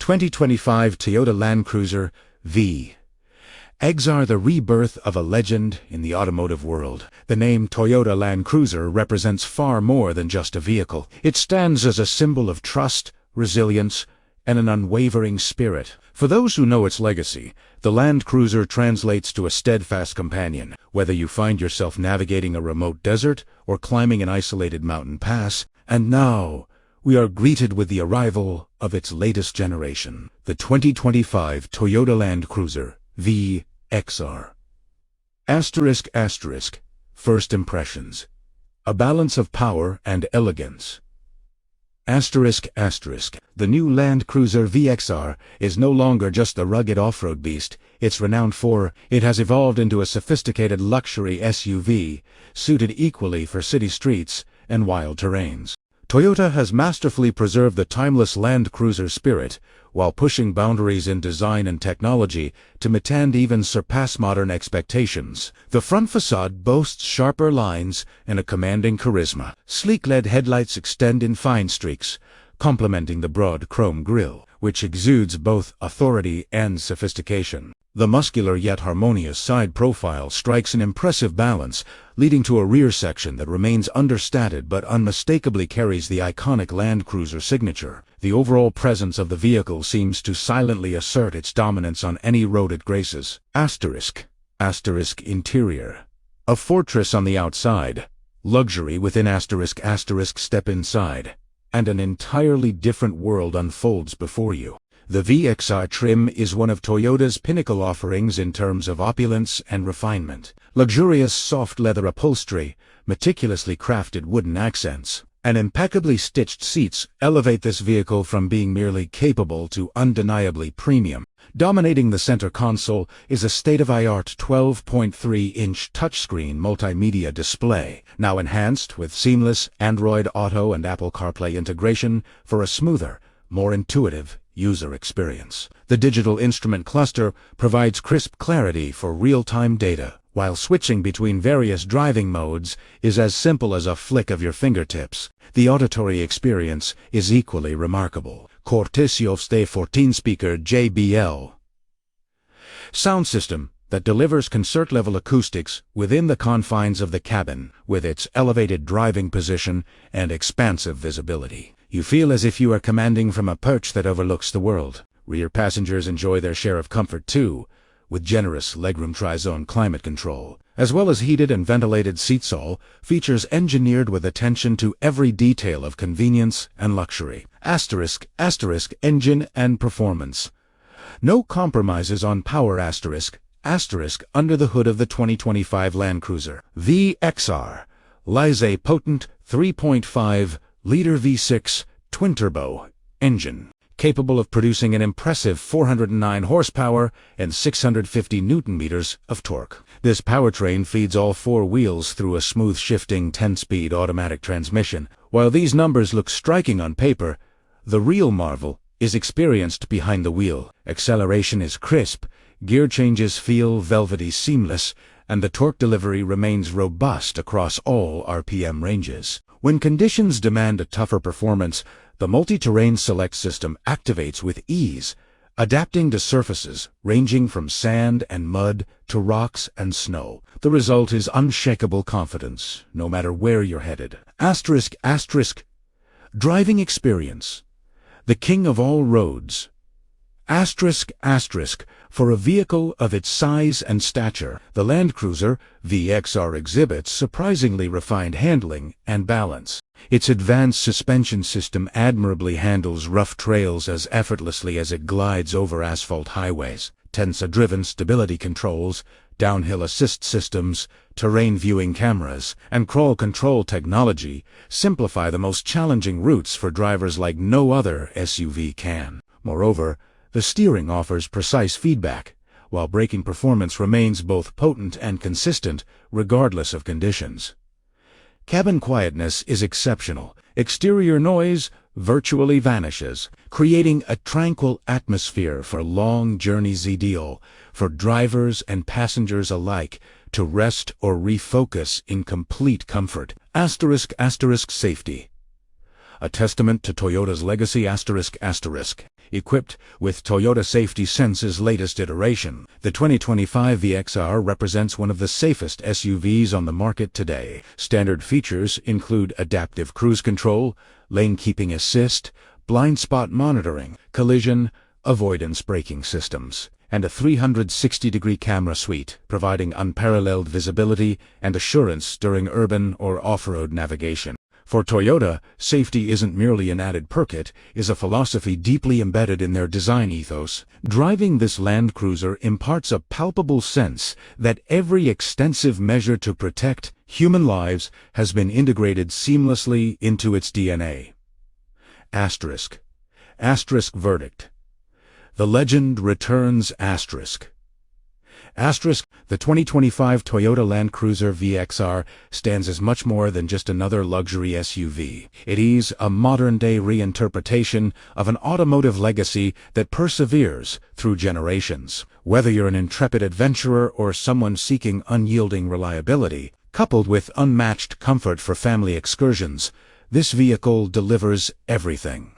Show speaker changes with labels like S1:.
S1: 2025 Toyota Land Cruiser V. XR, the rebirth of a legend in the automotive world. The name Toyota Land Cruiser represents far more than just a vehicle. It stands as a symbol of trust, resilience, and an unwavering spirit. For those who know its legacy, the Land Cruiser translates to a steadfast companion. Whether you find yourself navigating a remote desert or climbing an isolated mountain pass, and now we are greeted with the arrival of its latest generation, the 2025 Toyota Land Cruiser V XR. First impressions. A balance of power and elegance. The new Land Cruiser VXR is no longer just a rugged off-road beast it's renowned for. It has evolved into a sophisticated luxury SUV, suited equally for city streets and wild terrains. Toyota has masterfully preserved the timeless Land Cruiser spirit, while pushing boundaries in design and technology to meet and even surpass modern expectations. The front facade boasts sharper lines and a commanding charisma. Sleek LED headlights extend in fine streaks, complementing the broad chrome grille, which exudes both authority and sophistication. The muscular yet harmonious side profile strikes an impressive balance, leading to a rear section that remains understated but unmistakably carries the iconic Land Cruiser signature. The overall presence of the vehicle seems to silently assert its dominance on any road it graces. Interior. A fortress on the outside, luxury within step inside, and an entirely different world unfolds before you. The VXR trim is one of Toyota's pinnacle offerings in terms of opulence and refinement. Luxurious soft leather upholstery, meticulously crafted wooden accents, and impeccably stitched seats elevate this vehicle from being merely capable to undeniably premium. Dominating the center console is a state-of-the-art 12.3-inch touchscreen multimedia display, now enhanced with seamless Android Auto and Apple CarPlay integration for a smoother, more intuitive user experience. The digital instrument cluster provides crisp clarity for real-time data, while switching between various driving modes is as simple as a flick of your fingertips. The auditory experience is equally remarkable. Courtesy of the 14-speaker JBL sound system that delivers concert-level acoustics within the confines of the cabin, with its elevated driving position and expansive visibility. You feel as if you are commanding from a perch that overlooks the world. Rear passengers enjoy their share of comfort too, with generous legroom tri-zone climate control, as well as heated and ventilated seats. All features engineered with attention to every detail of convenience and luxury. Engine and performance. No compromises on power. Under the hood of the 2025 Land Cruiser VXR lies a potent 3.5-liter V6 twin-turbo engine, capable of producing an impressive 409 horsepower and 650 newton-meters of torque. This powertrain feeds all four wheels through a smooth shifting 10-speed automatic transmission. While these numbers look striking on paper, the real marvel is experienced behind the wheel. Acceleration is crisp, gear changes feel velvety seamless, and the torque delivery remains robust across all RPM ranges. When conditions demand a tougher performance, the multi-terrain select system activates with ease, adapting to surfaces ranging from sand and mud to rocks and snow. The result is unshakable confidence, no matter where you're headed. Driving experience. The king of all roads. For a vehicle of its size and stature, the Land Cruiser VXR exhibits surprisingly refined handling and balance. Its advanced suspension system admirably handles rough trails as effortlessly as it glides over asphalt highways. Tensa-driven stability controls, downhill assist systems, terrain viewing cameras, and crawl control technology simplify the most challenging routes for drivers like no other SUV can. Moreover, the steering offers precise feedback, while braking performance remains both potent and consistent regardless of conditions. Cabin quietness is exceptional. Exterior noise virtually vanishes, creating a tranquil atmosphere for long journeys, ideal for drivers and passengers alike to rest or refocus in complete comfort. Safety. a testament to Toyota's legacy ***. Equipped with Toyota Safety Sense's latest iteration, the 2025 VXR represents one of the safest SUVs on the market today. Standard features include adaptive cruise control, lane keeping assist, blind spot monitoring, collision avoidance braking systems, and a 360-degree camera suite, providing unparalleled visibility and assurance during urban or off-road navigation. For Toyota, safety isn't merely an added perk, it is a philosophy deeply embedded in their design ethos. Driving this Land Cruiser imparts a palpable sense that every extensive measure to protect human lives has been integrated seamlessly into its DNA. Asterisk verdict. The legend returns ***. The 2025 Toyota Land Cruiser VXR stands as much more than just another luxury SUV. It is a modern-day reinterpretation of an automotive legacy that perseveres through generations. Whether you're an intrepid adventurer or someone seeking unyielding reliability, coupled with unmatched comfort for family excursions, this vehicle delivers everything.